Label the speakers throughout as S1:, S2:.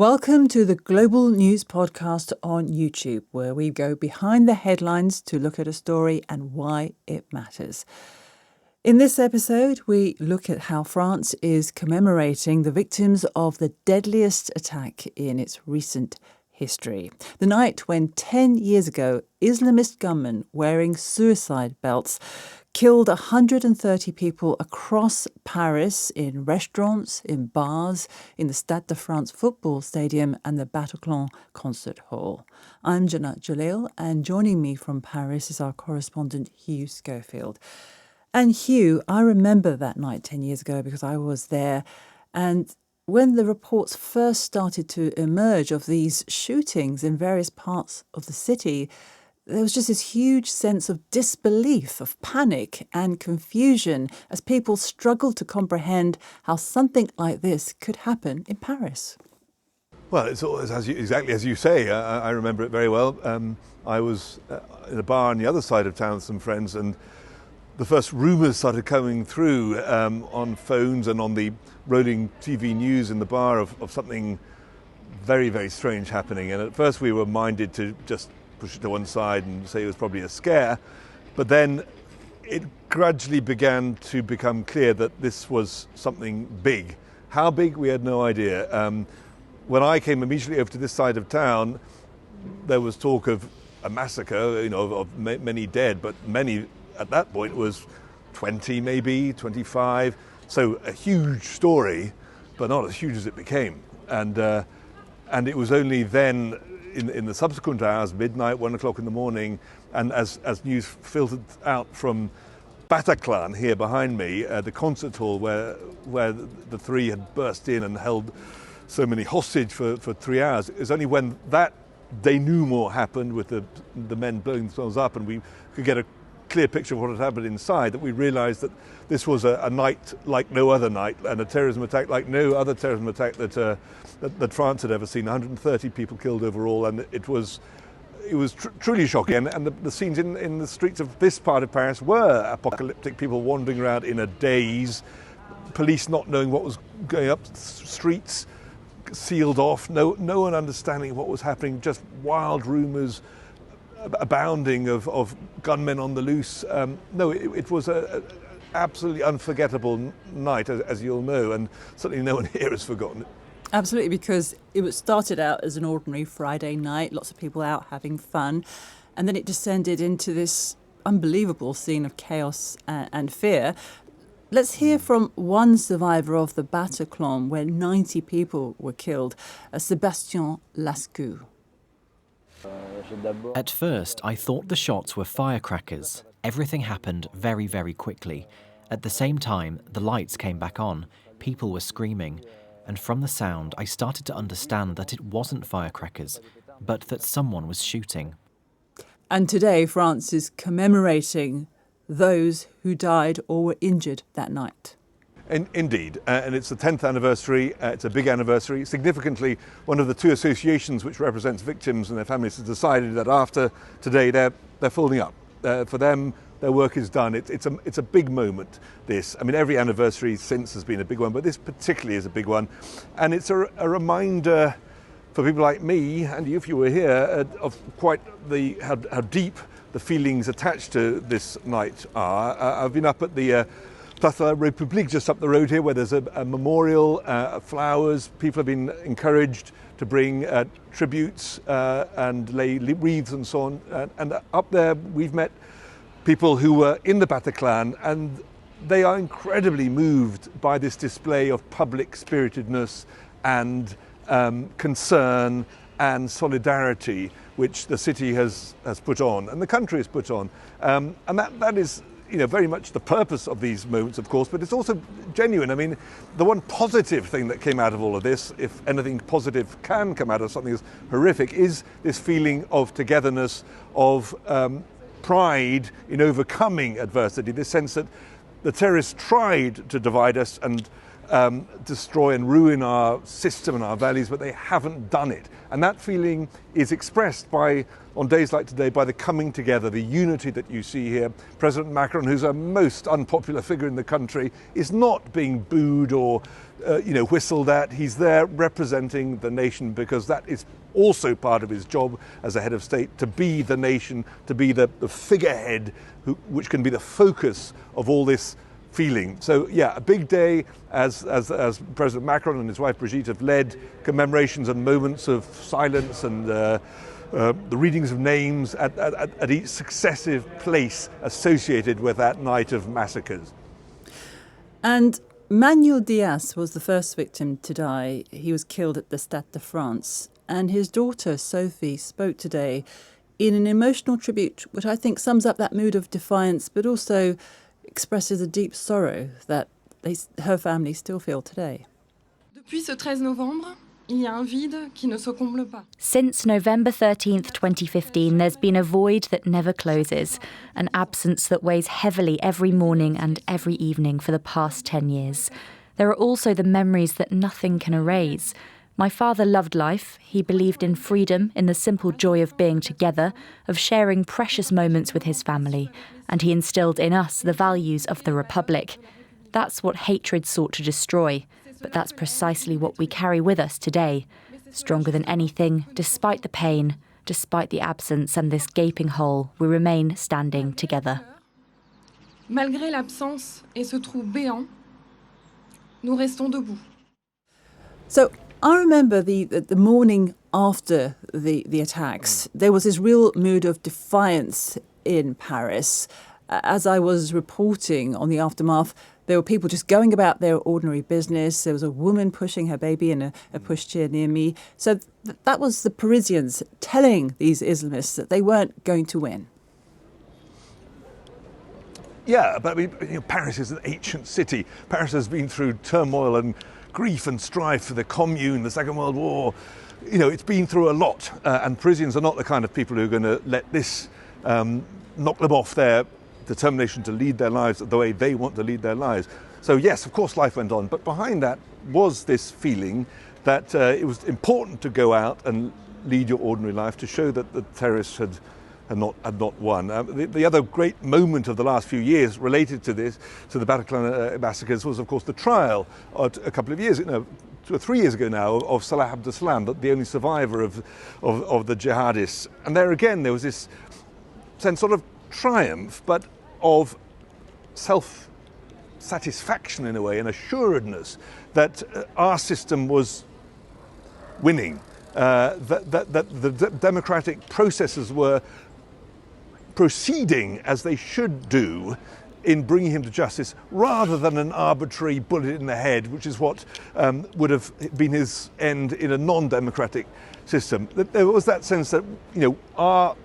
S1: Welcome to the Global News Podcast on YouTube, where we go behind the headlines to look at a story and why it matters. In this episode, we look at how France is commemorating the victims of the deadliest attack in its recent history. The night when 10 years ago, Islamist gunmen wearing suicide belts killed 130 people across Paris in restaurants, in bars, in the Stade de France football stadium and the Bataclan concert hall. I'm Jannat Jalil, and joining me from Paris is our correspondent Hugh Schofield. And Hugh, I remember that night 10 years ago because I was there, and when the reports first started to emerge of these shootings in various parts of the city, there was just this huge sense of disbelief, of panic and confusion as people struggled to comprehend how something like this could happen in Paris.
S2: Well, it's always exactly as you say. I remember it very well. I was in a bar on the other side of town with some friends, and the first rumours started coming through on phones and on the rolling TV news in the bar of something very, very strange happening. And at first we were minded to just push it to one side and say it was probably a scare. But then it gradually began to become clear that this was something big. How big, we had no idea. When I came immediately over to this side of town, there was talk of a massacre, of many dead, but many at that point was 20 maybe, 25. So a huge story, but not as huge as it became. And it was only then in the subsequent hours, midnight, 1 o'clock in the morning, and as news filtered out from Bataclan here behind me, the concert hall where the three had burst in and held so many hostage for 3 hours, it was only when that denouement happened with the men blowing themselves up and we could get a clear picture of what had happened inside that we realised that this was a night like no other night and a terrorism attack like no other terrorism attack that France had ever seen. 130 people killed overall, and it was truly shocking. And the scenes in the streets of this part of Paris were apocalyptic. People wandering around in a daze, police not knowing what was going up, streets sealed off, no one understanding what was happening, just wild rumours abounding of gunmen on the loose. It was a absolutely unforgettable night, as you'll know, and certainly no one here has forgotten it.
S1: Absolutely, because it started out as an ordinary Friday night, lots of people out having fun, and then it descended into this unbelievable scene of chaos and fear. Let's hear from one survivor of the Bataclan, where 90 people were killed, Sébastien Lascaux.
S3: At first, I thought the shots were firecrackers. Everything happened very, very quickly. At the same time, the lights came back on. People were screaming. And from the sound, I started to understand that it wasn't firecrackers, but that someone was shooting.
S1: And today, France is commemorating those who died or were injured that night.
S2: Indeed, and it's the 10th anniversary. It's a big anniversary. Significantly, one of the two associations which represents victims and their families has decided that after today they're folding up. For them, their work is done. It's a big moment, this. I mean, every anniversary since has been a big one, but this particularly is a big one. And it's a reminder for people like me, and you if you were here, of quite how deep the feelings attached to this night are. I've been up at the Place de la République, just up the road here, where there's a memorial, flowers. People have been encouraged to bring tributes and lay wreaths and so on. And up there, we've met people who were in the Bataclan, and they are incredibly moved by this display of public spiritedness and concern and solidarity, which the city has put on, and the country has put on. And that is very much the purpose of these moments, of course, but it's also genuine. I mean, the one positive thing that came out of all of this, if anything positive can come out of something as horrific, is this feeling of togetherness, of pride in overcoming adversity, this sense that the terrorists tried to divide us and destroy and ruin our system and our values, but they haven't done it. And that feeling is expressed on days like today, by the coming together, the unity that you see here. President Macron, who's a most unpopular figure in the country, is not being booed or whistled at. He's there representing the nation, because that is also part of his job as a head of state, to be the nation, to be the figurehead which can be the focus of all this feeling. So yeah, a big day as President Macron and his wife Brigitte have led commemorations and moments of silence and the readings of names at each successive place associated with that night of massacres.
S1: And Manuel Diaz was the first victim to die. He was killed at the Stade de France. And his daughter, Sophie, spoke today in an emotional tribute, which I think sums up that mood of defiance, but also expresses a deep sorrow that her family still feel today.
S4: Depuis ce 13 novembre, il y a un vide qui ne se comble pas.
S5: Since November 13th, 2015, there's been a void that never closes, an absence that weighs heavily every morning and every evening for the past 10 years. There are also the memories that nothing can erase. My father loved life. He believed in freedom, in the simple joy of being together, of sharing precious moments with his family, and he instilled in us the values of the Republic. That's what hatred sought to destroy, but that's precisely what we carry with us today. Stronger than anything, despite the pain, despite the absence and this gaping hole, we remain standing together.
S4: Malgré l'absence et ce trou béant, nous restons debout.
S1: So I remember the morning after the attacks, there was this real mood of defiance in Paris. As I was reporting on the aftermath, there were people just going about their ordinary business. There was a woman pushing her baby in a pushchair near me. So that was the Parisians telling these Islamists that they weren't going to win.
S2: Yeah, but Paris is an ancient city. Paris has been through turmoil and grief and strife for the Commune, the Second World War. It's been through a lot, and Parisians are not the kind of people who are going to let this knock them off their determination to lead their lives the way they want to lead their lives. So yes, of course life went on, but behind that was this feeling that it was important to go out and lead your ordinary life, to show that the terrorists had not won. The other great moment of the last few years related to this, to the Bataclan massacres, was of course the trial a couple of years, 2 or 3 years ago now, of Salah Abdeslam, the only survivor of the jihadists. And there again, there was this sense of triumph, but of self-satisfaction in a way, and assuredness that our system was winning, that the democratic processes were proceeding as they should do in bringing him to justice, rather than an arbitrary bullet in the head, which is what would have been his end in a non-democratic system. There was that sense that our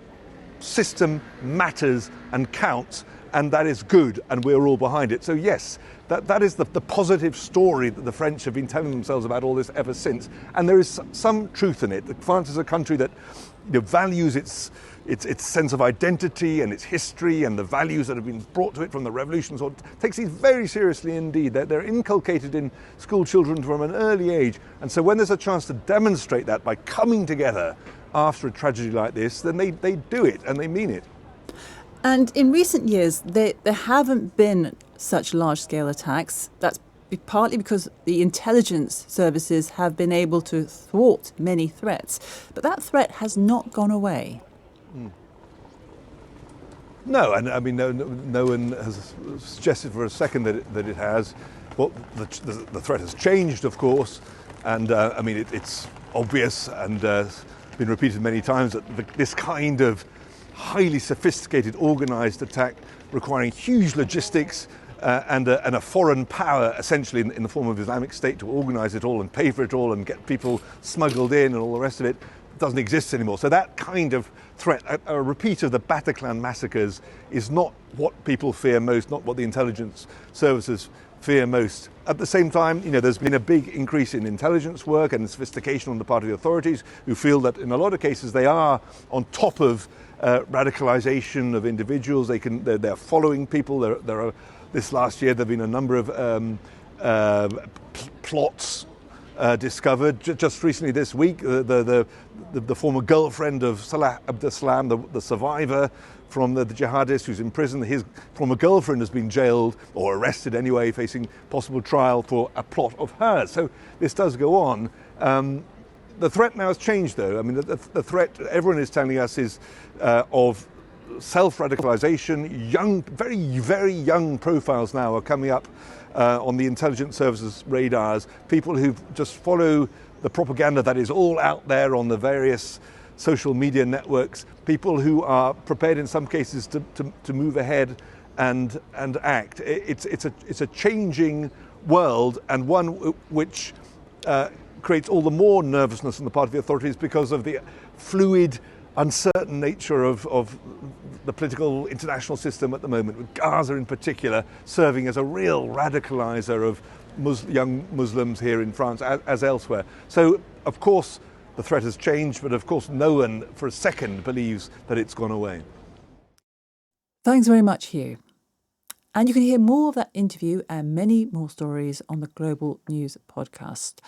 S2: system matters and counts, and that is good, and we're all behind it. So yes, that is the positive story that the French have been telling themselves about all this ever since, and there is some truth in it. France is a country that values its sense of identity and its history and the values that have been brought to it from the revolution. So it takes these very seriously indeed. They're inculcated in school children from an early age, and so when there's a chance to demonstrate that by coming together after a tragedy like this, then they do it, and they mean it.
S1: And in recent years, there haven't been such large-scale attacks. That's partly because the intelligence services have been able to thwart many threats. But that threat has not gone away.
S2: No, and I mean, no one has suggested for a second that it has. Well, the threat has changed, of course, and I mean, it's obvious and been repeated many times that this kind of highly sophisticated, organised attack requiring huge logistics and a foreign power, essentially in the form of Islamic State, to organise it all and pay for it all and get people smuggled in and all the rest of it, doesn't exist anymore. So that kind of threat, a repeat of the Bataclan massacres, is not what people fear most, not what the intelligence services fear most. At the same time, there's been a big increase in intelligence work and sophistication on the part of the authorities, who feel that in a lot of cases they are on top of radicalisation of individuals. They're following people. This last year there have been a number of plots discovered. Just recently this week, the former girlfriend of Salah Abdeslam, the survivor from the jihadist who's in prison, his former girlfriend has been jailed, or arrested anyway, facing possible trial for a plot of hers. So this does go on. The threat now has changed, though. I mean, the threat everyone is telling us is of self-radicalization. Young, very, very young profiles now are coming up on the intelligence services radars. People who just follow the propaganda that is all out there on the various social media networks. People who are prepared, in some cases, to move ahead and act. It's a changing world, and one which creates all the more nervousness on the part of the authorities because of the fluid, uncertain nature of the political international system at the moment, with Gaza in particular serving as a real radicalizer of young Muslims here in France as elsewhere. So, of course, the threat has changed, but of course no one for a second believes that it's gone away.
S1: Thanks very much, Hugh. And you can hear more of that interview and many more stories on the Global News podcast.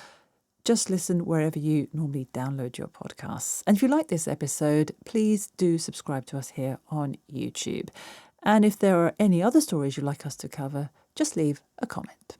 S1: Just listen wherever you normally download your podcasts. And if you like this episode, please do subscribe to us here on YouTube. And if there are any other stories you'd like us to cover, just leave a comment.